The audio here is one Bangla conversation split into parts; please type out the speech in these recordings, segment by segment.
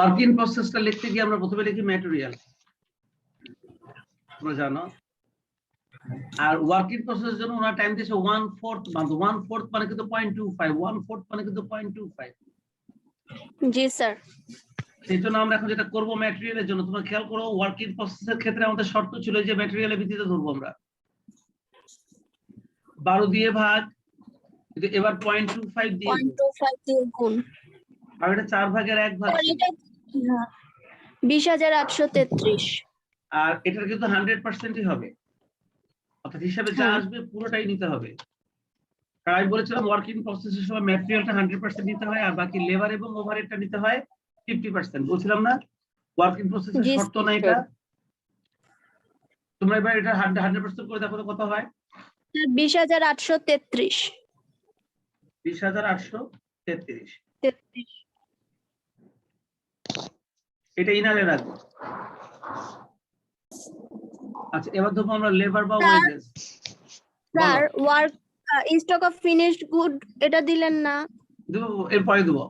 ওয়ার্ক ইন প্রসেসটা লিখতে গিয়ে আমরা প্রথমে লিখি ম্যাটেরিয়াল, তোমরা জানো। আর ওয়ার্ক ইন প্রসেসের জন্য ওনার টাইম দিয়েছে 1/4 মান্থ। 1/4 মানে কিন্তু 0.25, 1/4 মানে কিন্তু 0.25। জি স্যার। সেই জন্য আমরা এখন যেটা করবো ম্যাটেরিয়ালের জন্য, তোমরা খেয়াল করো ওয়ার্ক ইন প্রসেসের ক্ষেত্রে আমাদের শর্ত ছিল যে ম্যাটেরিয়ালের ভিত্তিতে ধরবো আমরা 12 দিয়ে ভাগ, কিন্তু এবার 0.25 দিয়ে 0.25 দিয়ে গুণ, আর এটা 4 ভাগের 1 ভাগ, 20,833। আর এটার কিন্তু 100%ই হবে, অর্থাৎ হিসাবে যা আসবে পুরোটাই নিতে হবে। কারণ আমি বলেছিলাম ওয়ার্ক ইন প্রসেসের সময় ম্যাটেরিয়ালটা 100% নিতে হয়, আর বাকি লেবার এবং ওভারহেডটা নিতে হয় 50%। বলছিলাম না ওয়ার্ক ইন প্রসেসের শর্ত না এটা? তোমরা এবার এটা 100% করে দেখো তো কত হয়। 20,833। 20,833 এটা ইনারে রাখবো। আচ্ছা এবার ধরবো আমরা লেবার বা wages. Sir work stock of finished good এটা দিলেন না? দেবো, এরপরে দেবো।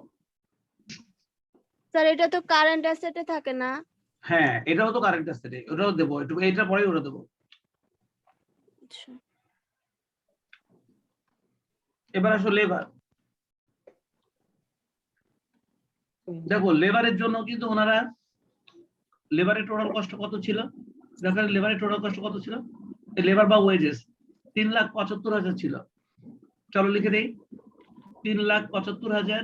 স্যার এটা তো কারেন্ট অ্যাসেটে থাকে না? হ্যাঁ এটাও তো কারেন্ট অ্যাসেট, ওটাও দেবো, একটু এইটার পরেই ওটা দেবো। এবার আসো লেবার। দেখো লেবারের জন্য কিন্তু ওনারা লেবারের টোটাল কষ্ট কত ছিল, দেখেন লেবারের টোটাল কষ্ট কত ছিল, লেবার বা ওয়েজেস 3,75,000 ছিল। চলো লিখে দেই 3,75,000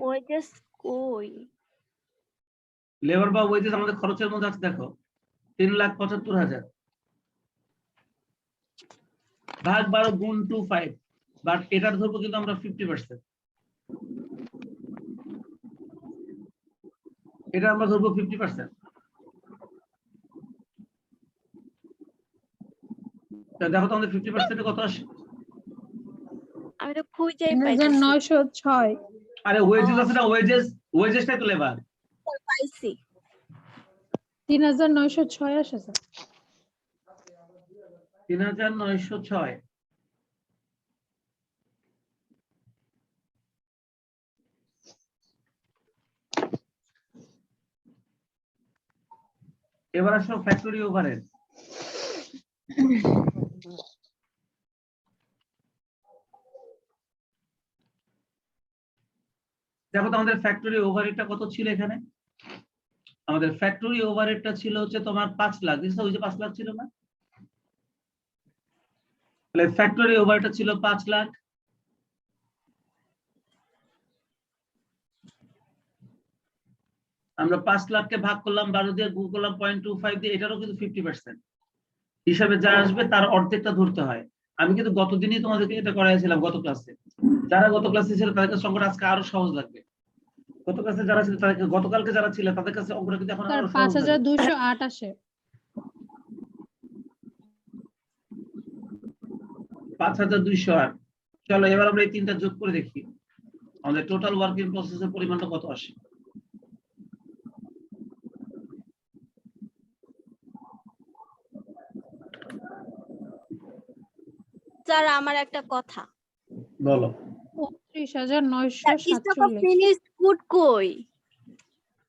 ওয়েজেস কই? লেবার বা ওয়েজেস আমাদের খরচের মধ্যে আছে, দেখো 3,75,000 ভাগ 12 গুণ 25, বাট এটার ধরবো কিন্তু আমরা 50%, এটা আমরা ধরবো 50%। দেখো তো আমাদের 50% কত আসে? আমি তো খুঁজেই পাইছি। 3,906। আরে ওয়েজেস আছে না, ওয়েজেসটাই তো লেবার। পাইছি 3,906 আসে স্যার। 3,906। এবার আসো ফ্যাক্টরি ওভারহেড। দেখো তো আমাদের ফ্যাক্টরি ওভারহেডটা কত ছিল এখানে। আমাদের ফ্যাক্টরি ওভারহেডটা ছিল হচ্ছে তোমার 5 লাখ, ওই যে 5 লাখ ছিল না, তাহলে ফ্যাক্টরি ওভারহেডটা ছিল 5 লাখ। আমরা 5 লাখকে ভাগ করলাম 12 দিয়ে, গুণ করলাম 0.25 দিয়ে, এটারও কিন্তু 50% হিসাবে যা আসবে তার অর্ধেকটা ধরতে হয়। আমি কিন্তু গতদিনই তোমাদেরকে এটা করাইছিলাম গত ক্লাসে, যারা গত ক্লাসে ছিল তাদের কাছে অঙ্কটা আজকে আরো সহজ লাগবে। গত ক্লাসে যারা ছিল তাদের, গতকালকে যারা ছিল তাদের কাছে অঙ্কটা কিন্তু এখন আরো সহজ লাগবে। 5,208 আসে। 5,208। চলো এবার আমরা এই তিনটা যোগ করে দেখি আমাদের টোটাল ওয়ার্ক ইন প্রসেসের পরিমাণটা কত আসে। স্যার আমার একটা কথা। বলো। 29,947। স্টক অফ ফিনিশড গুড কই?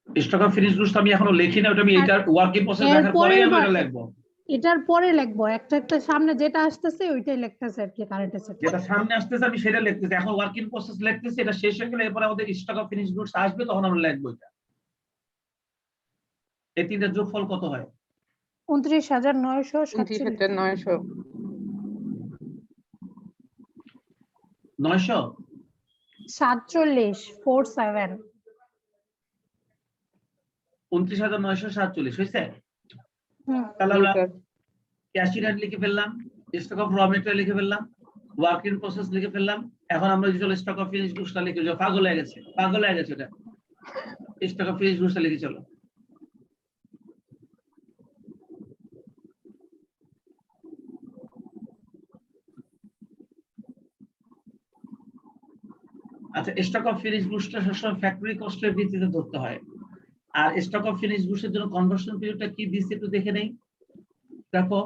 স্টক অফ ফিনিশড গুডস আমি এখনো লিখি না, ওটা আমি এটা ওয়ার্ক ইন প্রসেস দেখার পরে আমি এটা লিখবো। এটার পরে লিখবো, একটা একটা সামনে যেটা আসতেছে ওইটাই লিখতেছে আর কি, কারেন্ট অ্যাসেট যেটা সামনে আসতেছে আমি সেটা লিখতেছি, এখন ওয়ার্ক ইন প্রসেস লিখতেছি, এটা শেষ হয়ে গেলে এরপর আমাদের স্টক অফ ফিনিশড গুডস আসবে, তখন আমরা লিখবো এটা। এই তিনটা যোগফল কত হয়? 29,947। 900 47 29,947 হয়েছে। তাহলে আমরা ক্যাশ ইন হ্যান্ড লিখে ফেললাম, স্টক অফ র মেটেরিয়াল লিখে ফেললাম, ওয়ার্ক ইন প্রসেস লিখে ফেললাম। এখন আমরা যদি স্টক অফ ফিনিশড গুডসটা লিখে, পাগল হয়ে গেছে এটা, স্টক অফ ফিনিশড গুডসটা লিখে চলো। আচ্ছা স্টক অফ ফিনিশড গুডসটা সবসময় ফ্যাক্টরি কস্টের ভিত্তিতে ধরতে হয়, আর স্টক অফ ফিনিশড গুডস এর জন্য কনভার্সন পিরিয়ডটা কি দিচ্ছে একটু দেখে নেই। দেখো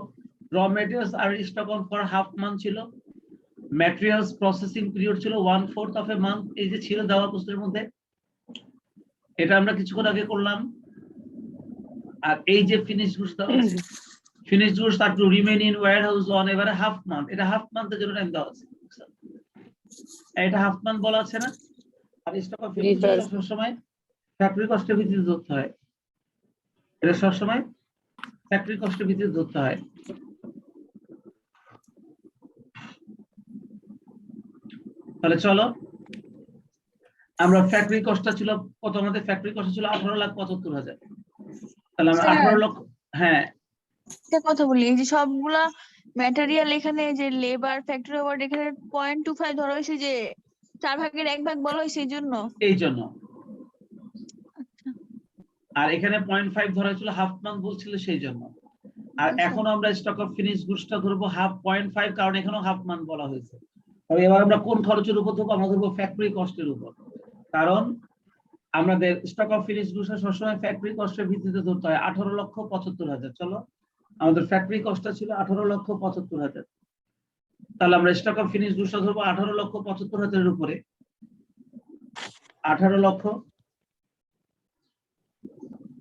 র মেটেরিয়ালস আর stock on for half month ছিল, ম্যাটেরিয়ালস প্রসেসিং পিরিয়ড ছিল 1/4 অফ এ মান্থ, এই যে ছিল দেওয়া প্রশ্নের মধ্যে, এটা আমরা কিছুক্ষণ আগে করলাম। আর এই যে ফিনিশ গুডস দেওয়া আছে, finish goods are to remain in warehouse on average half month, এটা হাফ মান্থের জন্য টাইম দেওয়া আছে, এটা হাফ মান্থ বলা আছে না। আর স্টক অফ ফিনিশ গুডস সবসময় ফ্যাক্টরি কস্টের ভিত্তিতে ধরতে হয়, এটা সবসময় ফ্যাক্টরি কস্টের ভিত্তিতে ধরতে হয়। তাহলে চলো আমরা ফ্যাক্টরি কস্টটা ছিল কত, আমাদের ফ্যাক্টরি কস্ট ছিল 18,75,000, তাহলে আমরা 18 লক্ষ, হ্যাঁ একটা কথা বলি, এই যে সবগুলা ম্যাটেরিয়াল এখানে যে লেবার ফ্যাক্টরি ওভার এখানে 0.25 ধরা হয়েছে, যে 4 ভাগের 1 ভাগ বলা হয়েছে এই জন্য। এই জন্য। আর এখানে 0.5 ধরা হয়েছিল, হাফ মান্থ বলছিল সেই জন্য। আর এখন আমরা স্টক অফ ফিনিশ গুডসটা ধরবো 0.5, কারণ এখানেও হাফ মান্থ বলা হয়েছে। তবে এবার আমরা কোন খরচের উপর ধরবো, আমরা ধরবো ফ্যাক্টরি কস্টের উপর, কারণ আমাদের স্টক অফ ফিনিশ গুডস সবসময় ফ্যাক্টরি কস্টের ভিত্তিতে ধরতে হয়। 18,75,000, চলো আমাদের ফ্যাক্টরি কস্টটা ছিল 18,75,000, তাহলে আমরা স্টক অফ ফিনিশ গুডসটা ধরবো 18,75,000 এর উপরে। 18 লক্ষ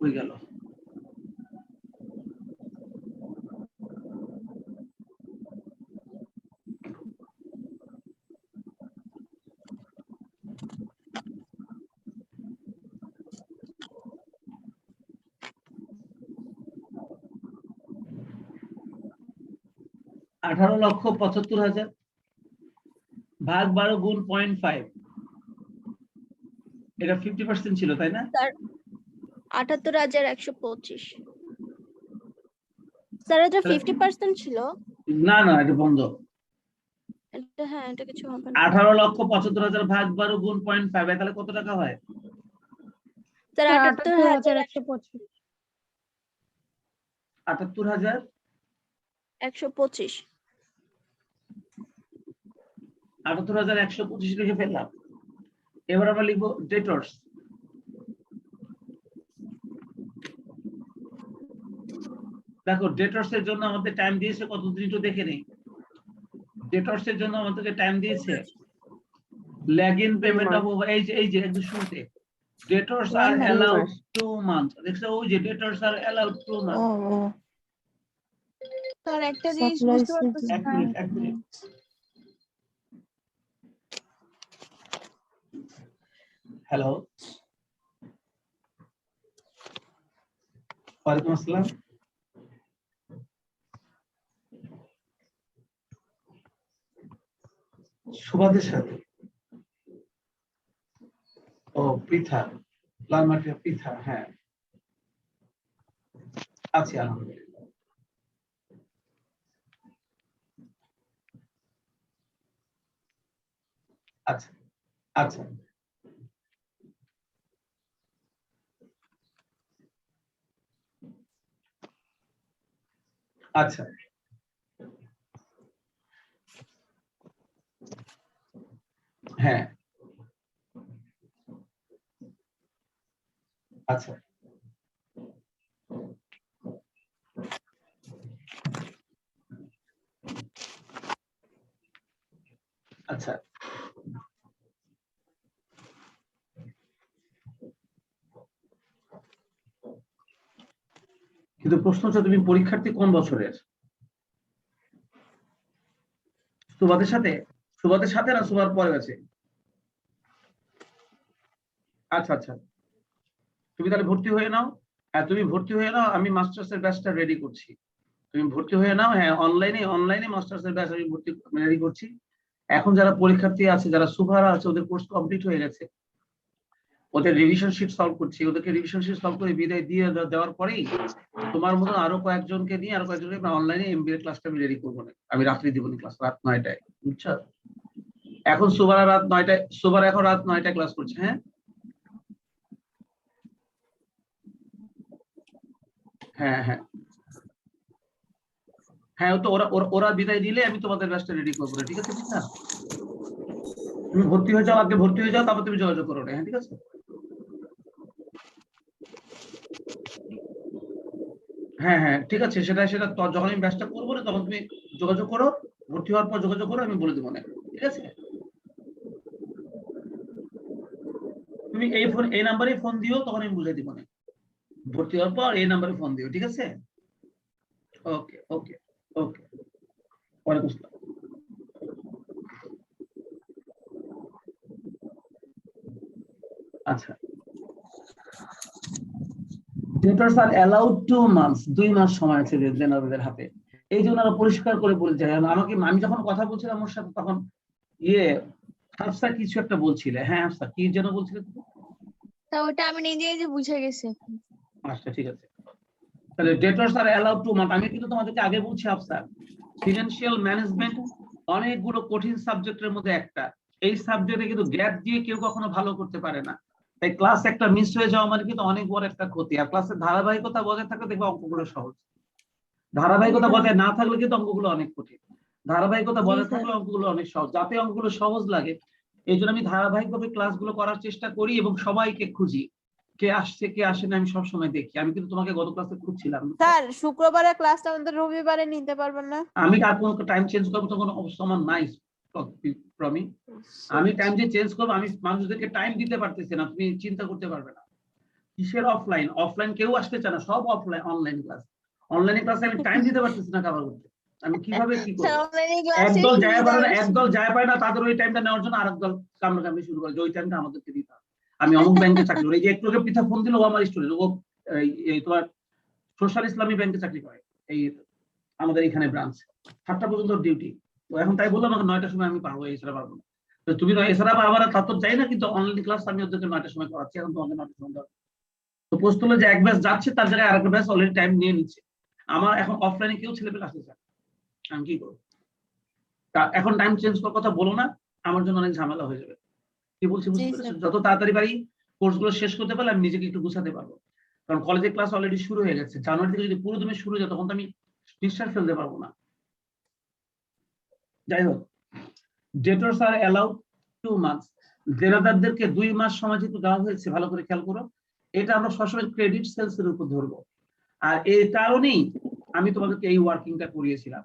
হয়ে গেল। $18,75,000 ভাগ 12 গুণ 0.5, এটা 50% ছিল তাই না? স্যার 78,125। স্যার এটা 50% ছিল। না না, এটা বন্ধ। এটা হ্যাঁ, এটা কিছু হবে না। 18,75,000 ভাগ 12 গুণ 0.5, তাহলে কত টাকা হয়? স্যার 78,125। 78,125 78,125 লিখে ফেললাম। এবার আমরা লিখবো ডেটর্স। দেখো ডেটর্স এর জন্য আমাদের টাইম দিয়েছে কতদিন, একটু দেখে নেই। ডেটর্স এর জন্য আমাদেরকে টাইম দিয়েছে ল্যাগ ইন পেমেন্ট অফ, এই যে একদম শুরুতে ডেটর্স আর অ্যালাউড 2 মান্থ, দেখছো ওই যে ডেটর্স আর অ্যালাউড 2 মান্থ। স্যার একটা জিনিস বুঝতে পারতেছি এক না। মিনিট। হ্যালো, ওয়ালাইকুম আসসালাম। সুবাদের সাথে, ও পৃথা, লালমাটিয়া পৃথা, হ্যাঁ আছি আলহামদুলিল্লাহ। আচ্ছা আচ্ছা আচ্ছা, হ্যাঁ আচ্ছা আচ্ছা, কিন্তু প্রশ্ন হচ্ছে তুমি পরীক্ষার্থী কোন বছরের? সুবাদের সাথে, সুবাদের সাথে না সুবার পরে আছে? আচ্ছা আচ্ছা, তুমি তাহলে ভর্তি হয়ে নাও। হ্যাঁ তুমি ভর্তি হয়ে নাও, আমি মাস্টার্স এর ব্যাচটা রেডি করছি। তুমি ভর্তি হয়ে নাও, হ্যাঁ অনলাইনে মাস্টার্স এর ব্যাচ আমি রেডি করছি। এখন যারা পরীক্ষার্থী আছে, যারা সুভারা আছে, ওদের কোর্স কমপ্লিট হয়ে গেছে, ওদের রিভিশন শিট সলভ করছি, ওদেরকে রিভিশন শিট সলভ করে বিদায় দিয়ে দেওয়ার পরেই তোমার মতন আরো কয়েকজনকে নিয়ে অনলাইনে এমবিএ ক্লাসটা আমি রেডি করবো না, আমি রাত্রি দিব ক্লাস রাত 9টায়, বুঝছো? এখন সুভারা রাত 9টায়, সুভারা এখন রাত 9টায় ক্লাস করছে। হ্যাঁ হ্যাঁ হ্যাঁ হ্যাঁ, তো ওরা বিদায় দিলে আমি তোমাদের ব্যাচটা রেডি করবো, ঠিক আছে? ঠিক না, তুমি ভর্তি হয়ে যাও, আগে ভর্তি হয়ে যাও, তারপর তুমি যোগাযোগ করো। হ্যাঁ ঠিক আছে, হ্যাঁ হ্যাঁ ঠিক আছে, সেটা যখন আমি ব্যাচটা করবো না তখন তুমি যোগাযোগ করো, ভর্তি হওয়ার পর যোগাযোগ করো, আমি বলে দেবো না। ঠিক আছে? তুমি এই নাম্বারে ফোন দিও, তখন আমি বুঝাই দিব না। ভর্তি হওয়ার পর এই নাম্বারে ফোন দিও, ঠিক আছে? ওকে ওকে ওকে, ওয়ালাইকুম আসসালাম। আচ্ছা, debtors are allowed 2 months, 2 মাস সময় আছে জেনারেলদের হাতে। এই যে ওনারা পরিষ্কার করে বলে যায়। আমি যখন কথা বলছিলাম ওর সাথে, তখন হাফসা কিছু একটা বলছিলে। হ্যাঁ হাফসা, কি যেন বলছিলে তুমি? তা ওটা আমি নিজে নিজে বুঝে গেছি। আচ্ছা ঠিক আছে, তাহলে debtors are allowed 2 months। আমি কিন্তু তোমাদেরকে আগে বলছি হাফসা, ফিনান্সিয়াল ম্যানেজমেন্ট অনেকগুলো কঠিন সাবজেক্টের মধ্যে একটা। এই সাবজেক্টে কিন্তু গ্যাপ দিয়ে কেউ কখনো ভালো করতে পারে না। তাই ক্লাস একটা মিস হয়ে যাওয়া মানে কিন্তু অনেক বড় একটা ক্ষতি। আর ক্লাসের ধারাবাহিকতা বজায় থাকলে দেখবে অঙ্কগুলো সহজ। ধারাবাহিকতা বজায় না থাকলে কিন্তু অঙ্কগুলো অনেক কঠিন। ধারাবাহিকতা বজায় থাকলে অঙ্কগুলো অনেক সহজ। যাতে অঙ্কগুলো সহজ লাগে, এই জন্য আমি ধারাবাহিকভাবে ক্লাসগুলো করার চেষ্টা করি এবং সবাইকে খুঁজি, কে আসছে কে আসে না আমি সবসময় দেখি। আমি কিন্তু তোমাকে গত ক্লাসে খুঁজছিলাম। স্যার শুক্রবারে ক্লাসটা আমাদের রবিবারে নিতে পারবেন না? আমি আর কোনো টাইম চেঞ্জ করবো তো কোনো অবস্থা আমার নাই প্রমি। আমি টাইম যে চেঞ্জ করবো, আমি মানুষদেরকে টাইম দিতে পারতেছি না, তুমি চিন্তা করতে পারবে না। কিসের অফলাইন? অফলাইন কেউ আসতে চায় না, সব অফলাইন, অনলাইন ক্লাস। অনলাইনে ক্লাসে আমি টাইম দিতে পারতেছি না কভার করতে। আমি কিভাবে কি স্যার করবো? অনলাইনে ক্লাসে একদল যায় পারে না, একদল যায় পারে না, তাদের ওই টাইমটা নেওয়ার জন্য আরেক দল কামড়াকামড়ি শুরু করে যে ওই টাইমটা আমাদেরকে দিতে হবে। আমি অমুক ব্যাংকে চাকরি করি, এই যে একটু আগে পৃথক ফোন দিল, ও আমার স্টুডেন্ট, ও এই তোমার সোশ্যাল ইসলামী ব্যাংকে চাকরি করে, এই আমাদের এখানে ব্রাঞ্চ, 7টা পর্যন্ত ডিউটি। তো এখন তাই বললাম আমাকে 9টার সময় আমি পারবো, এছাড়া পারবো না। তো তুমি এছাড়া আবার তা তো চাই না, কিন্তু অনলাইন ক্লাস আমি ওদেরকে 9টার সময় করাচ্ছি। এখন তোমাকে 9টার সময় দেওয়া। তো পোস্ট হলো যে এক ব্যাচ যাচ্ছে, তার জায়গায় আরেক ব্যাচ অলরেডি টাইম নিয়ে নিচ্ছে। আমার এখন অফলাইনে কেউ ছেলেপেলে আসতে চায়, আমি কি করবো? এখন টাইম চেঞ্জ করার কথা বলো না, আমার জন্য অনেক ঝামেলা হয়ে যাবে। কি বলছি বুঝতে পেরেছো? যত তাড়াতাড়ি পারি কোর্স গুলো শেষ করতে পারলে আমি নিজেকে একটু গুছাতে পারবো। কারণ কলেজের ক্লাস অলরেডি শুরু হয়ে গেছে। জানুয়ারি থেকে যদি পুরো দমে শুরু হয়ে যায়, তখন তো আমি নিঃশ্বাস ফেলতে পারবো না। যাই হোক, debtors are allowed 2 months, দেনাদারদেরকে 2 মাস সময় যেহেতু দেওয়া হয়েছে, ভালো করে খেয়াল করো। এটা আমরা সবসময় ক্রেডিট সেলস এর উপর ধরবো। আর এই কারণেই আমি তোমাদেরকে এই ওয়ার্কিংটা করিয়েছিলাম,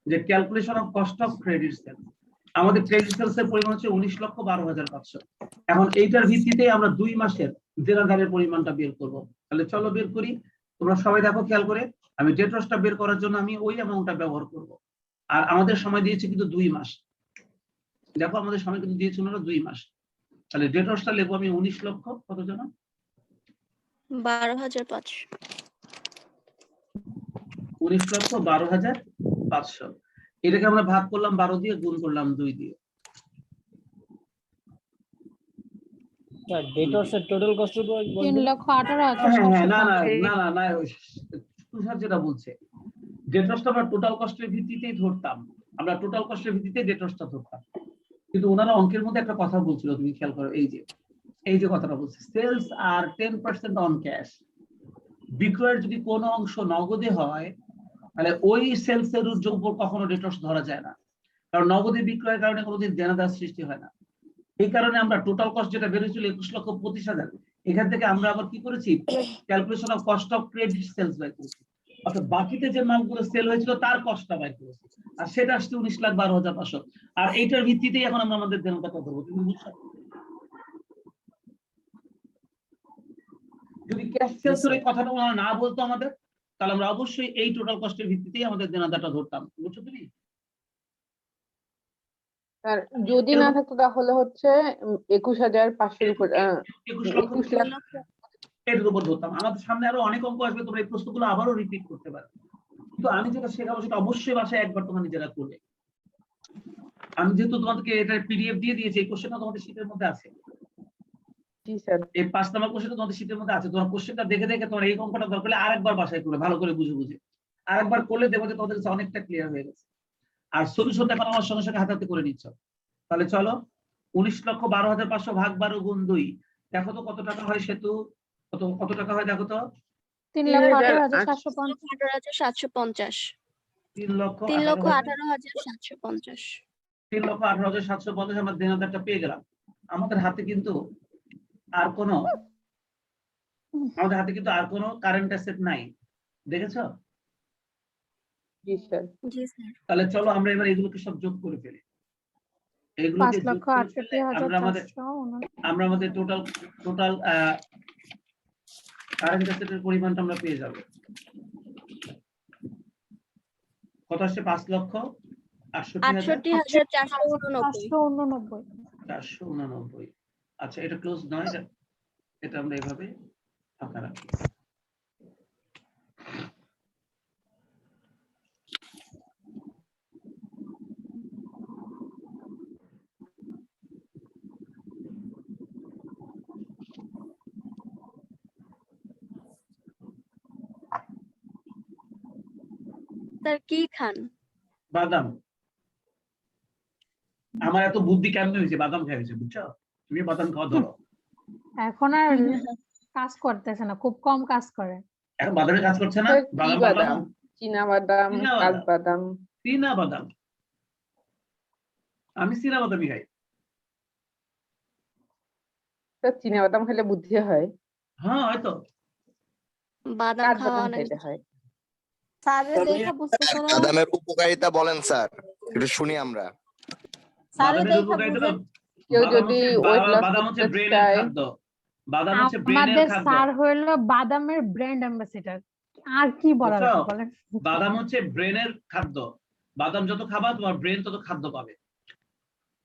যে calculation of cost of credit sales. আমাদের ক্রেডিট সেলস এর পরিমাণ হচ্ছে 19,12,500। এখন এইটার ভিত্তিতে আমরা 2 মাসের দেনাদারের পরিমাণটা বের করব। তাহলে চলো বের করি। তোমরা সবাই দেখো খেয়াল করে, আমি ডেটরসটা বের করার জন্য আমি ওই অ্যামাউন্টটা ব্যবহার করব। আর আমাদের সময় দিয়েছে কিন্তু 2 মাস। দেখো আমাদের সময় কিন্তু দিয়েছে ওনারা 2 মাস। তাহলে ডেটরসটা লিখবো আমি 19 লক্ষ কত জানো? 12,500। 19,12,500। এটাকে আমরা ভাগ করলাম 12 দিয়ে, গুণ করলাম 2 দিয়ে। স্যার ডেটরসের টোটাল কস্ট বলবেন? 3,18,700। হ্যাঁ না না না না না, তুষার যেটা বলছে, ডেটরসটা আমরা টোটাল কস্টের ভিত্তিতেই ধরতাম। আমরা টোটাল কস্টের ভিত্তিতে ডেটরসটা ধরতাম। কিন্তু ওনারা অঙ্কের মধ্যে একটা কথা বলছিল, তুমি খেয়াল করো, এই যে কথাটা বলছে, সেলস আর 10% অন ক্যাশ। বিক্রয়ের যদি কোনো অংশ নগদে হয়, তাহলে ওই সেলস এর উপর কখনো ডেটরস ধরা যায় না, কারণ নগদে বিক্রয়ের কারণে কোনোদিন দেনাদার সৃষ্টি হয় না। এই কারণে আমরা টোটাল কস্ট যেটা বেরিয়েছিল 21,25,000, এখান থেকে আমরা আবার কি করেছি, calculation of cost of credit sales বাই করেছি। অর্থাৎ বাকিতে যে মালগুলো সেল হয়েছিল তার কস্টটা বাই করেছি, আর সেটা আসছে 19,12,500। আর এইটার ভিত্তিতেই এখন আমরা আমাদের দেনাদারটা ধরবো। তুমি বুঝছো? যদি ক্যাশ সেলস এর কথাটা ওনারা না বলতো আমাদের, তাহলে আমরা অবশ্যই এই টোটাল কস্টের ভিত্তিতেই আমাদের দেনাদারটা ধরতাম। বুঝছো তুমি? স্যার যদি না থাকতো তাহলে হচ্ছে 21,500 উপর 21 লাখ এর উপর ধরতাম। আমাদের সামনে আরো অনেক অঙ্ক আসবে, তোমরা এই প্রশ্নগুলো আবারও রিপিট করতে পারো। কিন্তু আমি যেটা শেখাবো সেটা অবশ্যই বাসায় একবার তোমরা নিজেরা করবে। আমি যেহেতু তোমাদেরকে এটা পিডিএফ দিয়ে দিয়েছি, এই কোশ্চেনটা তোমাদের শীটের মধ্যে আছে। জি স্যার। এই 5 নাম্বার কোশ্চেনটা তোমাদের শীটের মধ্যে আছে। তোমার কোশ্চেনটা দেখে দেখে তোমার এই অঙ্কটা দরকার হলে আরেকবার বাসায় করবে, ভালো করে বুঝে বুঝে আরেকবার করলে দেখো যে তোমাদের কাছে অনেকটা ক্লিয়ার হয়ে গেছে। আর সলিউশনটা এখন আমার সঙ্গে সঙ্গে হাতে হাতে করে নিচ্ছ। তাহলে চলো, 19,12,500 ভাগ 12 গুণ 2, দেখো তো কত টাকা হয়। সেতু কত টাকা হয় দেখো তো? 3,18,750। 3,18,750। 3,18,750 আমরা দেনাদারটা পেয়ে গেলাম। আমাদের হাতে কিন্তু আর কোনো কারেন্ট অ্যাসেট নাই, দেখেছো? জি স্যার। জি স্যার। তাহলে চলো আমরা এবার এগুলোকে সব যোগ করে ফেলি। এগুলোকে যোগ করে ফেললে আমরা আমাদের টোটাল কারেন্ট অ্যাসেটের পরিমাণটা আমরা পেয়ে যাব। কত আসছে? 5,68,489। আচ্ছা, এটা ক্লোজ নয়, এটা আমরা এভাবে ফাঁকা রাখি। স্যার কি খান? বাদাম। আমার এত বুদ্ধি কেমনে হয়েছে? বাদাম খাইছে, বুঝছো? তুমি বাদাম খাওয়া ধরো। এখন আর কাজ করতেছে না, খুব কম কাজ করে। এখন বাদামে কাজ করছে না। স্যার, কি বাদাম বাদাম? চীনা বাদাম, কাঠবাদাম। চীনা বাদাম। আমি চীনা বাদামই খাই। স্যার, চীনা বাদাম খেলে বুদ্ধি হয়? হ্যাঁ, হয়তো। বাদাম খাওয়া কাঠবাদাম অনেক খাইতে হয়। বাদামের উপকারিতা বলেন স্যার, একটু শুনি আমরা। বাদামের উপকারিতা, কেউ যদি ওয়েট লস বাদাম হচ্ছে করতে ব্রেনের চায়, খাদ্য। বাদাম হচ্ছে ব্রেনের আমাদের খাদ্য। স্যার হইলো বাদামের ব্র্যান্ড অ্যাম্বাসেডর। আর কি বলার আছে বুঝছো? বলেন? বাদাম হচ্ছে ব্রেনের খাদ্য। বাদাম যত খাবা তোমার ব্রেন তত খাদ্য পাবে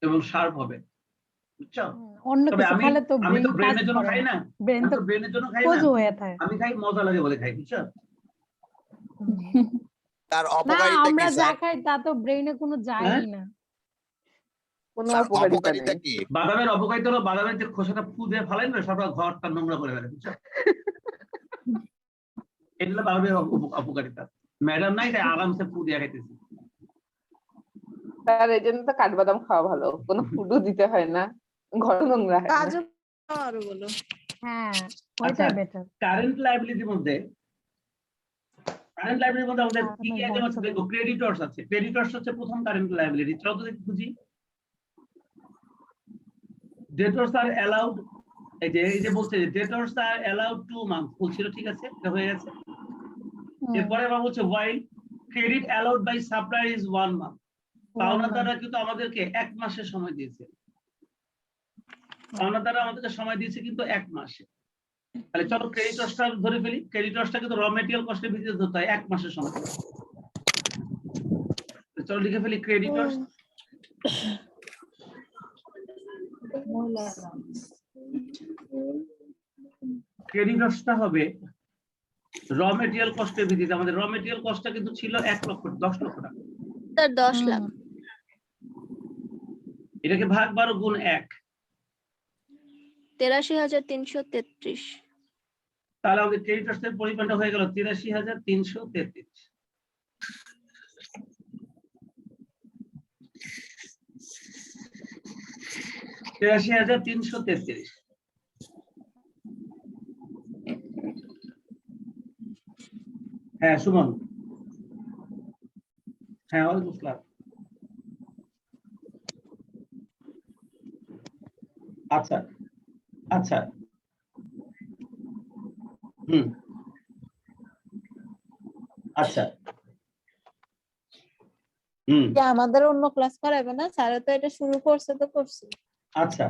এবং শার্প হবে, বুঝছো? অন্য তবে কিছু খেলে তো আমি তো ব্রেন কাজ ব্রেনের জন্য করে খাই না, না। ব্রেন আমি তো তো ব্রেনের জন্য খাই না। খোঁজ হয়ে থাকে। আমি খাই মজা লাগে বলে খাই, বুঝছো? তার না, অপকারিতা কি আমরা যা স্যার? খাই তা তো ব্রেনে কোনো যায়ই না। কোনো স্যার উপকারিতা অপকারিতা নেই। কি? বাদামের অপকারিতা হলো বাদামের যে খোসাটা ফু দিয়ে ফালেন না, সব ঘরটা নোংরা করে ফেলে, বুঝছো? এটা হলো বাদামের অপকারিতা। ম্যাডাম নাই, তাই আরামসে ফু দিয়ে খাইতেছি। স্যার, এই জন্য তো কাঠবাদাম খাওয়া ভালো, কোনো ফুডও দিতে হয় না, ঘর নোংরা হয় না। হ্যাঁ, আচ্ছা, ওইটাই বেটার। কারেন্ট লায়াবিলিটির মধ্যে আমাদের কি কি আইটেম আছে দেখো। ক্রেডিটরস আছে। ক্রেডিটরস হচ্ছে প্রথম কারেন্ট লায়াবিলিটি। চলো তো দেখি খুঁজি। ডেটরস আর অ্যালাউড, এই যে বলছে ডেটরস আর অ্যালাউড 2 মান্থ বলছিল, ঠিক আছে, এটা হয়ে গেছে। এরপরে আবার বলছে while credit allowed by supplier is 1 month, পাওনাদাররা কিন্তু আমাদেরকে 1 মাসের সময় দিয়েছে। পাওনাদাররা আমাদেরকে সময় দিয়েছে কিন্তু 1 মাসে। তাহলে চলো ক্রেডিটরসটা ধরে ফেলি। ক্রেডিটরসটা কিন্তু র মেটেরিয়াল কস্টের ভিত্তিতে ধরতে হয় 1 মাসের সময়। তো চলো লিখে ফেলি ক্রেডিটরস। ক্রেডিটরসটা হবে র মেটেরিয়াল কস্টের ভিত্তিতে। আমাদের র মেটেরিয়াল কস্টটা কিন্তু ছিল 10 লক্ষ টাকা। স্যার 10 লাখ। এটাকে ভাগ 12 গুণ 1, 83,333। তাহলে আমাদের ক্রেডিটরসের পরিমাণটা হয়ে গেল 83,333। হ্যাঁ সুমন। হ্যাঁ, ওয়ালাইকুম আসসালাম। আচ্ছা আচ্ছা, আচ্ছা, আমাদের অন্য ক্লাস করাবে না, স্যার তো এটা শুরু করছে তো করছে। আচ্ছা,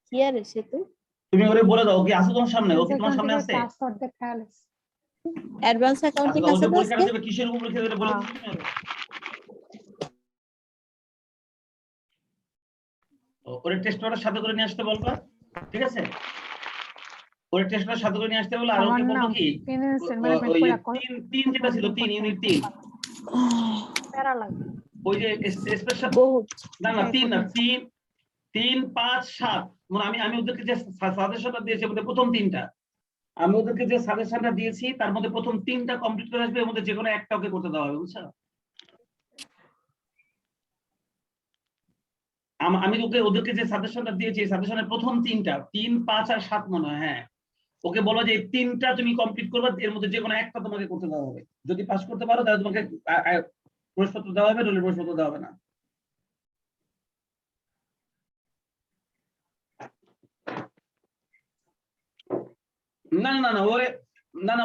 কি আর এসে তো তুমি ওরে বলে দাও, কি আছে তোমার সামনে? ও কি তোমার সামনে আছে? অ্যাডভান্স অ্যাকাউন্টিং আচ্ছা, আছে ওদের তো পরীক্ষাটা আজকে? দেবে কিসের উপর লিখে দেবে বলে দিচ্ছি তুমি ওরে? ওরে টেস্ট পেপারের সাথে করে নিয়ে আসতে বলবা, ঠিক আছে? ওরে টেস্ট পেপারের সাথে করে নিয়ে আসতে বলে। আর ওকে বলবো কি ওই 3 যেটা ছিল 3 ইউনিট 3, ওই যে স্পেশাল না 3 না 3 3 5 7, মানে আমি ওদেরকে যে সাজেশনটা দিয়েছি ওদের প্রথম 3টা, আমি ওদেরকে যে সাজেশনটা দিয়েছি তার মধ্যে প্রথম 3টা কমপ্লিট করে আসবে, এর মধ্যে যে কোনো একটা ওকে করতে দেওয়া হবে, বুঝছো? আমি ওদেরকে যে সাজেশনটা দিয়েছি সাজেশনের প্রথম 3টা 3 5 আর 7 মনে হয়। হ্যাঁ, ওকে বলো যে এই 3টা তুমি কমপ্লিট করবে, এর মধ্যে যে কোনো একটা তোমাকে করতে দেওয়া হবে। যদি পাস করতে পারো তাহলে তোমাকে প্রশ্নপত্র দেওয়া হবে, রোলের প্রশ্নপত্র দেওয়া হবে না। না না না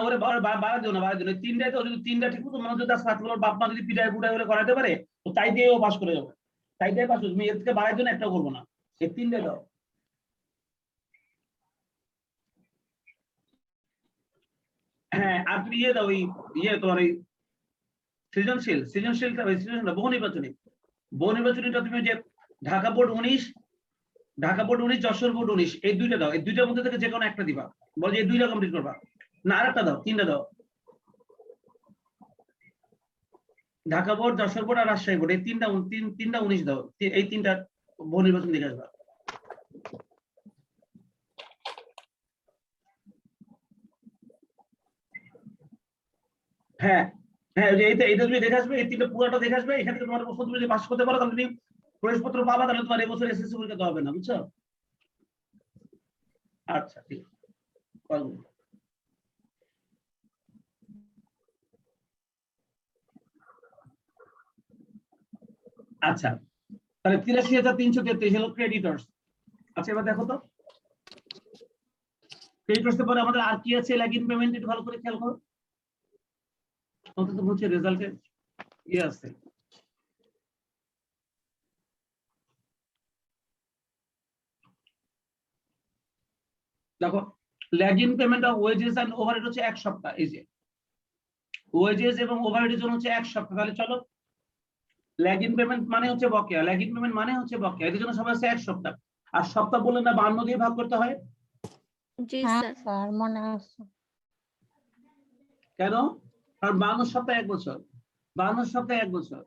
ওরে বাড়া দিও না। 3টায় তো যদি 3টা ঠিক মতো মনোযোগ দাস ছাত্র বাপ মা যদি পিটায় পুটায় করে করাতে পারে তো তাই দিয়ে ও পাস করে যাবে। চারটায় 500, তুমি এর থেকে বাড়ার জন্য একটা করবো না, এই 3টে দাও। হ্যাঁ, আর তুমি দাও ওই তোমার এই সৃজনশীলটা বহু নির্বাচনীটা তুমি যে ঢাকা বোর্ড 19, যশোর বোর্ড 19, এই 2টা দাও। এই 2টার মধ্যে থেকে যে কোনো একটা দিবা, বল যে এই 2টা কমপ্লিট করবা না, আরেকটা দাও, 3টা দাও। ঢাকা বোর্ড, যশোর বোর্ড আর রাজশাহী বোর্ড, এই 3টা 19 দাও। এই 3টা বহু নির্বাচন দেখে আসবা। হ্যাঁ হ্যাঁ, এইটা তুমি দেখে আসবে, এই 3টা পুরোটা দেখে আসবে। এখান থেকে তোমার প্রশ্ন তুমি যদি পাস করতে পারো তাহলে তুমি প্রবেশপত্র পাবা, তাহলে তোমার এবছর এসএসসি পরীক্ষা দেওয়া হবে না, বুঝছো? আচ্ছা, ঠিক আছে। আচ্ছা, তাহলে 83,333 হলো ক্রেডিটর্স। আচ্ছা, এবার দেখো তো ক্রেডিটর্সের পরে আমাদের আর কি আছে? লাগিন পেমেন্ট, একটু ভালো করে খেয়াল করো। অন্তত হচ্ছে রেজাল্টে আছে। দেখো, lagging payment of wages and overhead হচ্ছে 1 সপ্তাহ। এই যে ওয়েজেস এবং ওভারহেডের জন্য হচ্ছে 1 সপ্তাহ। তাহলে চলো, ল্যাগিং পেমেন্ট মানে হচ্ছে বকেয়া, এর জন্য সবাই আছে 1 সপ্তাহ। আর সপ্তাহ বললে না 52 দিয়ে ভাগ করতে হয়। জি হ্যাঁ স্যার। স্যার মনে আছে। কেন? কারণ 52 সপ্তাহ 1 বছর, 52 সপ্তাহ 1 বছর।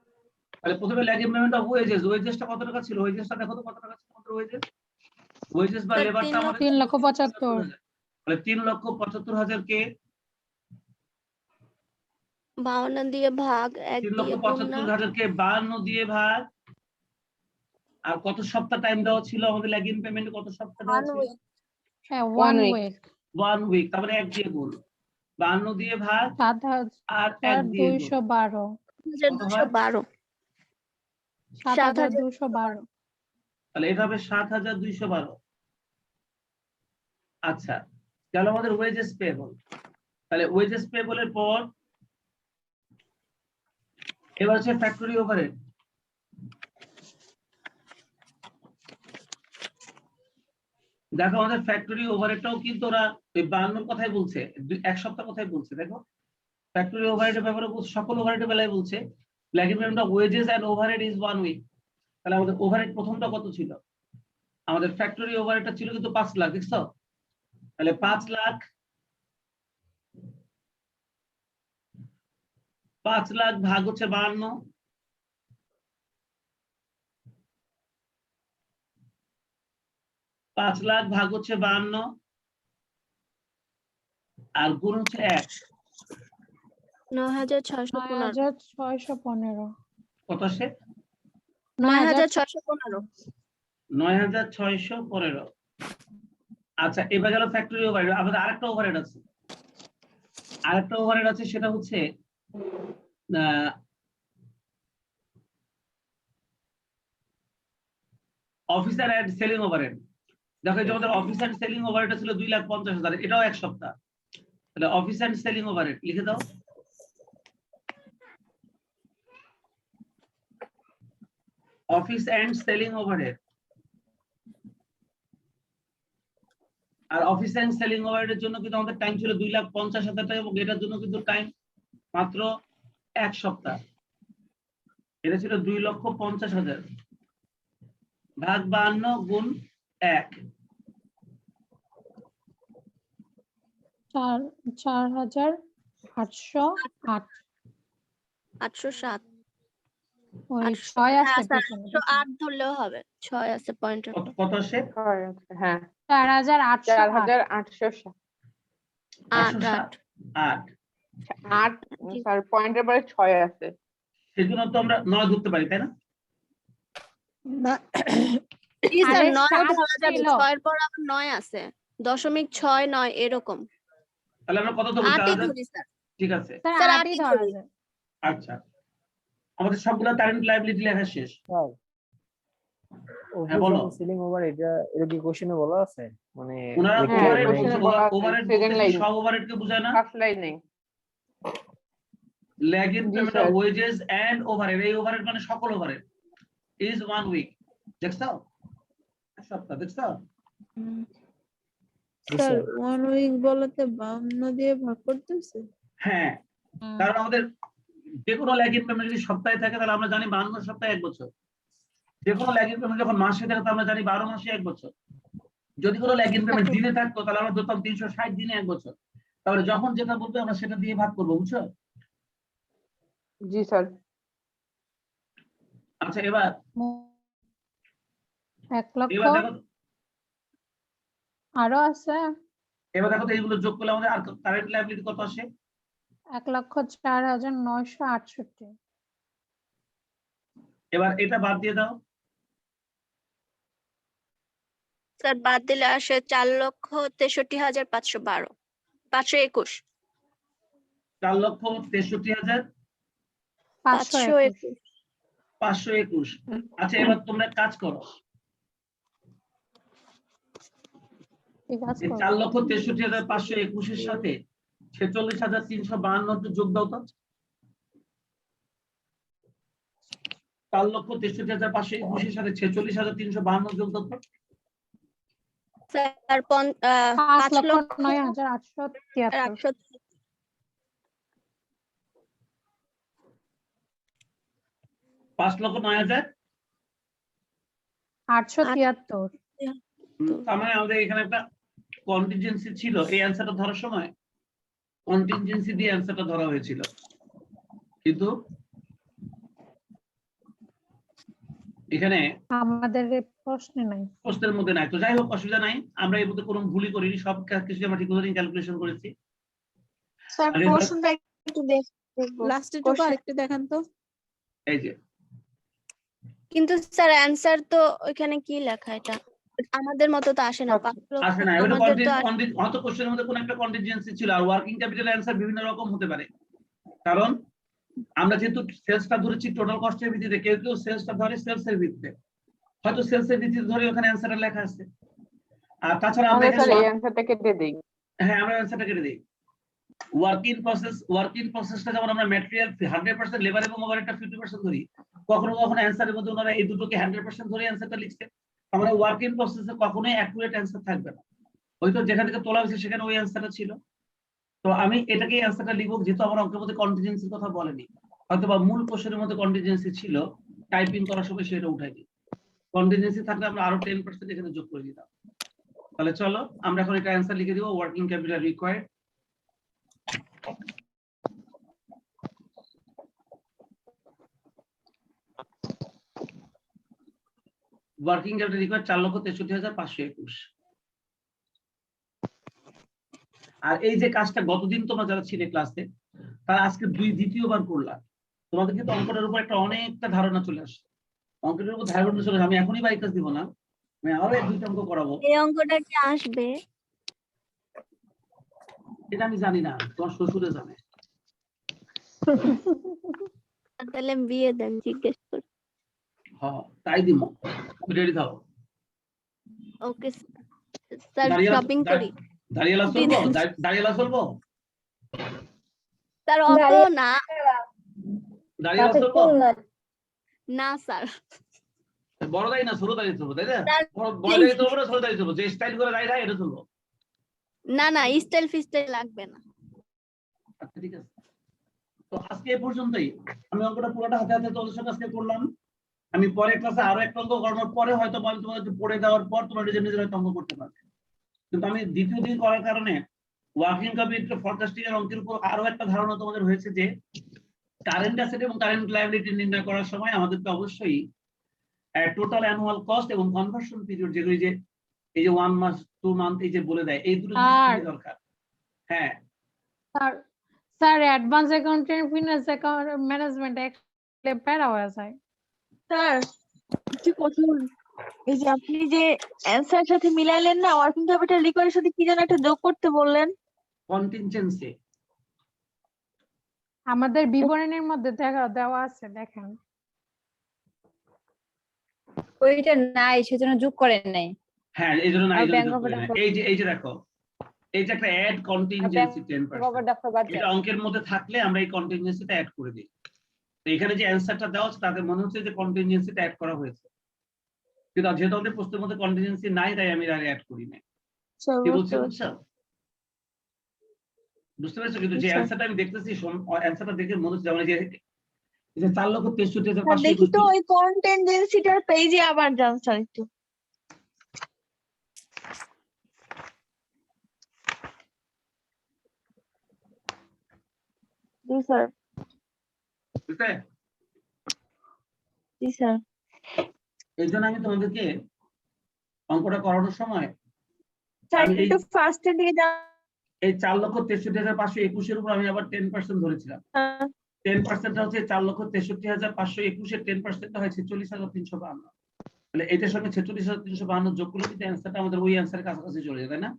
তাহলে প্রথমে ল্যাগিং পেমেন্ট অফ ওয়েজেসটা কত টাকা ছিল? ওয়েজেসটা দেখো তো কত টাকা ছিল আমাদের ওয়েজেস বা স্যার, লেবারটা আমাদের 3,75,000। তাহলে 3,75,000 কে 52 দিয়ে ভাগ 1 দিয়ে গুণ না। 3,75,000 কে 52 দিয়ে ভাগ। আর কত সপ্তাহ টাইম দেওয়া ছিল আমাদের ল্যাগিং পেমেন্টে? কত সপ্তাহ দেওয়া ছিল? হ্যাঁ 1 1 week। week। 1 উইক। তারপরে 1 দিয়ে গুণ, 52 দিয়ে ভাগ আর 1 দিয়ে গুণ। 7,212। 7,212। 7,212। তাহলে এটা হবে 7,212। আচ্ছা, গেল আমাদের ওয়েজেস পেয়েবল। তাহলে ওয়েজেস পেয়েবলের পর এবার হচ্ছে ফ্যাক্টরি ওভারহেড। দেখো, আমাদের ফ্যাক্টরি ওভারহেডটাও কিন্তু ওরা ওই 52 কথাই বলছে, 1 সপ্তাহ কথাই বলছে। দেখো, ফ্যাক্টরি ওভারহেডের ব্যাপারে সকল ওভারহেডের বেলায় বলছে lagging payment of wages and overhead is 1 week. তাহলে আমাদের ওভারহেড প্রথমটা কত ছিল? আমাদের ফ্যাক্টরি ওভারহেডটা ছিল কিন্তু 5 লাখ, দেখছো? তাহলে 5 লাখ ভাগ হচ্ছে 52, 5 লাখ ভাগ হচ্ছে 52 আর গুণ হচ্ছে 1। 9,615। 9,615। কত আসে? 9,615। 9,615। আচ্ছা, এবার গেল ফ্যাক্টরি ওভারহেড। আমাদের আরেকটা ওভারহেড আছে, সেটা হচ্ছে অফিসার এন্ড সেলিং ওভারহেড। দেখো, এই যে আমাদের অফিস এন্ড সেলিং ওভারহেড ছিল 2,50,000, এটাও 1 সপ্তাহ। তাহলে অফিস এন্ড সেলিং ওভারহেড লিখে দাও। Office and selling overhead. আর অফিস এন্ড সেলিং ওভারহেডের জন্য কিন্তু আমাদের টাইম ছিল 2,50,000 টাকা, এবং এটার জন্য কিন্তু টাইম মাত্র 1 সপ্তাহ। এটা ছিল 2,50,000 ভাগ 52 গুণ 1। 4,808। 807। ওই 800 6 আছে হ্যাঁ স্যার, পেছনে। 808 ধরলেও হবে, 6 আছে পয়েন্টে। কত আসে? হ্যাঁ 4,808। 4,807। 8 8। 8 স্যার, পয়েন্টের পরে 6 আছে। সেজন্য তো আমরা 9 ধরতে পারি, তাই না? জি স্যার, আরে 9 7 ধরা যাবে, ছিল। 6 এর পর আবার 9 আছে, 0.69 এরকম। তাহলে আমরা কত ধরবো? 8ই 4,000। ধরি স্যার। ঠিক আছে। স্যার স্যার, 8ই 8ই ধরা ধরি। যায়। আচ্ছা, আমাদের সবগুলো কারেন্ট লায়াবিলিটি লেখা শেষ। স্যার হ্যাঁ, বলো। সিলিং ওভার এটা কি কোশ্চেনে বলা আছে? মানে ওনারা হ্যাঁ, ওভারহেড question এ বলা আছে, ওভারহেড second বলতে line। সব ওভারহেড কে বোঝায় না? ফার্স্ট লাইনে। ল্যাগিং জি payment sir. Of wages and overhead. এই ওভারহেড মানে সকল ওভারহেড। is 1 week. দেখছো? এক সপ্তাহ দেখছো? স্যার 1 উইক বলতে 52 দিয়ে ভাগ করতেছে। হ্যাঁ, কারণ আমাদের যে কোনো ল্যাগিং পেমেন্ট যদি সপ্তাহে থাকে তাহলে আমরা জানি 52 সপ্তাহে 1 বছর। যে কোনো ল্যাগিং পেমেন্ট যখন মাসে থাকে তাহলে আমরা জানি 12 মাসে 1 বছর। যদি কোনো ল্যাগিং পেমেন্ট দিনে থাকতো তাহলে আমরা ধরতাম 360 দিনে 1 বছর। তাহলে যখন যেটা বলবে আমরা সেটা দিয়ে ভাগ করবো, বুঝছো? জি স্যার। আচ্ছা এবার 1 লক্ষ এবার দেখো আরো আছে তো এইগুলো যোগ করলে আমাদের আর কারেন্ট লায়াবিলিটি কত আসে? 1,04,968। এবার এটা বাদ দিয়ে দাও। স্যার বাদ দিলে আসে 4,63,512 521 4,63,521। 521 আচ্ছা এবার তোমরা কাজ করো, ঠিক আছে। এই 4,63,521 এর সাথে 46,352 যোগ দাও তো। 4,63,521 এর সাথে 46,352 যোগ দাও তো। স্যার 5,09,873 5,09,000 873 তার মানে আমাদের এখানে একটা কন্টিনজেন্সি ছিল এই অ্যান্সারটা ধরার সময়, কন্টিনজেন্সি দিয়ে অ্যান্সারটা ধরা হয়েছিল, কিন্তু এখানে আমাদের এই প্রশ্নে নাই। প্রশ্নের মধ্যে নাই। তো যাই হোক, অসুবিধা নাই, আমরা এর মধ্যে কোনো ভুলই করিনি, সব কিছু আমরা ঠিক মতো ক্যালকুলেশন করেছি। স্যার আরে প্রশ্নটা একটু দেখবো। লাস্টে টুকু আরেকটু দেখান তো। এই যে কিন্তু স্যার অ্যানসার তো ওইখানে কি লেখা, এটা আমাদের মতো তো আসে না। 5 লক্ষ আসে না, ওটা আমাদের তো হয়তো কোশ্চেনের মধ্যে কোনো একটা কন্টিনজেন্সি ছিল। আর ওয়ার্কিং ক্যাপিটাল অ্যান্সার বিভিন্ন রকম হতে পারে, কারণ আমরা যেহেতু সেলসটা ধরেছি টোটাল কস্টের ভিত্তিতে, কেউ কেউ সেলসটা ধরে সেলসের ভিত্তিতে, হয়তো সেলসের ভিত্তিতে ধরে ওখানে অ্যান্সারটা লেখা আছে। আর তাছাড়া আমরা তাহলে স্যার এখানে এই অ্যান্সারটা কেটে দিই। হ্যাঁ, আমরা অ্যান্সারটা কেটে দিই। ওয়ার্কিং প্রসেসটা যেমন আমরা ম্যাটেরিয়াল 100% লেবার এবং ওভারহেডটা 50% ধরি, কখনো কখনো অ্যান্সারের মধ্যে ওনারা এই দুটোকে 100% ধরে অ্যান্সারটা লিখছে। আমরা ওয়ার্কিং প্রসেসে কখনোই অ্যাকুরেট অ্যান্সার থাকবে না, হয়তো যেখান থেকে তোলা হয়েছে সেখানে ওই অ্যান্সারটা ছিল। তো আমি এটাকে অ্যান্সারটা লিখব, যেহেতু আমার অঙ্কের মধ্যে কন্টিনজেন্সির কথা বলেনি, হয়তো বা মূল কোশ্চেনের মধ্যে কন্টিনজেন্সি ছিল, টাইপিং করার সময় সেটা উঠাই দিই। কন্টিনজেন্সি থাকলে আমরা আরো 10% এখানে যোগ করে দিতাম। তাহলে চলো আমরা এখন এটা অ্যান্সার লিখে দিব। Working capital required, working capital required 4,63,521। আর এই যে কাজটা গতদিন তোমরা যারা ছিলে ক্লাসে, তারা আজকে দ্বিতীয়বার করলাম, তোমাদের কিন্তু অঙ্কটার উপর একটা অনেকটা ধারণা চলে আসছে। অঙ্কের উপর ধারণা চলে আসে, আমি এখনই বাই কাজ দিব না, আমি আরো 1-2টা অঙ্ক করাবো। এই অঙ্কটা কি আসবে? এটা আমি জানি না, তোমার শ্বশুরে জানে। তাহলে বিয়ে দেন, জিজ্ঞেস করি। হ্যাঁ তাই দিব, রেডি থাও। ওকে স্যার, শপিং করি। দাঁড়িয়েলা চলবো, দাঁড়িয়েলা চলবো, স্যার অত না, দাঁড়িয়েলা চলবো না স্যার। বড় দাঁড়িয়ে না ছোট দাঁড়িয়ে চলবো, তাই না? স্যার, বড় দাঁড়িয়ে চলবো না ছোট দাঁড়িয়ে চলবো, যে স্টাইল করে দাঁড়িয়ে এটা চলবো। না না, স্টাইল ফিস্টাইল লাগবে না। আচ্ছা ঠিক আছে, তো আজকে এই পর্যন্তই। আমি অঙ্কটা পুরোটা হাতে হাতে তোমাদের সঙ্গে আজকে করলাম। আমি পরের ক্লাসে আরো একটা অঙ্ক করানোর পরে হয়তো আমি তোমাদের পড়ে দেওয়ার পর তোমরা নিজের নিজের হয়তো অঙ্ক করতে পারবে। কিন্তু আমি দ্বিতীয় দিন করার কারণে ওয়ার্কিং ক্যাপিটাল ফরকাস্টিং এর অঙ্কের উপর আরো একটা ধারণা তোমাদের হয়েছে যে কারেন্ট অ্যাসেট এবং কারেন্ট লায়াবিলিটি নির্ণয় করার সময় আমাদেরকে অবশ্যই টোটাল অ্যানুয়াল কস্ট এবং কনভার্সন পিরিয়ড, যেগুলি যে এই যে 1 মাস 2 মান্থ এই যে বলে দেয়, এই দুটো জিনিস দরকার। হ্যাঁ sir advance accounting finance account management একটা প্যারা হয়ে যায়। স্যার একটু কথা বলুন। এই যে আপনি যে অ্যান্সার সাথে মিলাইলেন না, ওয়ার্কিং ক্যাপিটাল রিকোয়ার্ডের সাথে কি যেন একটা যোগ করতে বললেন। কন্টিনজেন্সি, আমাদের বিবরণের মধ্যে দেওয়া আছে, দেখেন। ওইটা নাই, সেজন্য যোগ করেন নাই। হ্যাঁ এই জন্য না, আর এই জন্য ব্যাংক যোগ অফ করি না। এই যে দেখো, এই যে একটা অ্যাড কন্টিনজেন্সি 10%, এটা অঙ্কের মধ্যে থাকলে আমরা এই কন্টিনজেন্সিটা অ্যাড করে দিই। তো এখানে যে অ্যান্সারটা দেওয়া আছে তাতে মনে হচ্ছে যে কন্টিনজেন্সিটা অ্যাড করা হয়েছে, কিন্তু যেহেতু আমাদের প্রশ্নের মধ্যে কন্টিনজেন্সি নাই তাই আমি আর অ্যাড করি না। স্যার কি বুঝতে বলছি পারছি। বুঝছো? বুঝতে পারছো? কিন্তু যে আচ্ছা। অ্যান্সারটা আমি দেখতেছি অ্যান্সারটা দেখে মনে হচ্ছে যেমন এই যে 4,63,521 স্যার দেখি তো ওই কন্টেনজেন্সিটার পেজে আবার যান স্যার একটু। জি স্যার। বুঝতে? জি স্যার। এই জন্য আমি তোমাদেরকে অঙ্কটা করানোর সময় স্যার আমি এই একটু ফার্স্টের দিকে যান। এই 4,63,521 উপর আমি আবার 10% ধরেছিলাম। 10% হচ্ছে 4,63,521 এর 10% হয় 46,352। তাহলে এটার সঙ্গে 46,352 যোগ করলে কিন্তু অ্যান্সারটা আমাদের ওই অ্যান্সারের কাছাকাছি চলে যায়, তাই না?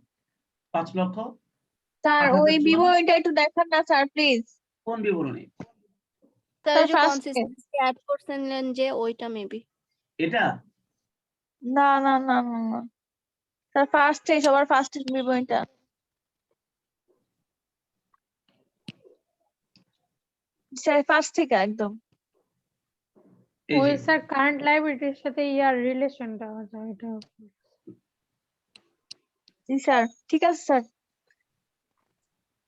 5,00,000। স্যার 8,000 ওই জন। বিবরণটা একটু দেখান না স্যার প্লিজ। কোন বিবরণী? স্যার স্যার যে ফার্স্টে। কনসিস্টেন্সি অ্যাড করছিলেন যে ওইটা মেবি। এটা না না না না না স্যার ফার্স্টে, সবার ফার্স্টের বিবরণটা। স্যার ফার্স্ট থেকে একদম। এই ওই যে স্যার কারেন্ট লাইবিলিটির সাথে ইয়ার রিলেশনটা আছে এটা। জি স্যার ঠিক আছে স্যার।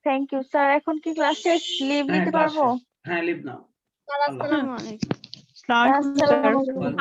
Thank you sir. এখন কি ক্লাস শেষ? লিভ হ্যাঁ নিতে ক্লাস পারবো? শেষ। হ্যাঁ লিভ নাও। স্যার আসসালামু আলাইকুম। আসসালামু আলাইকুম।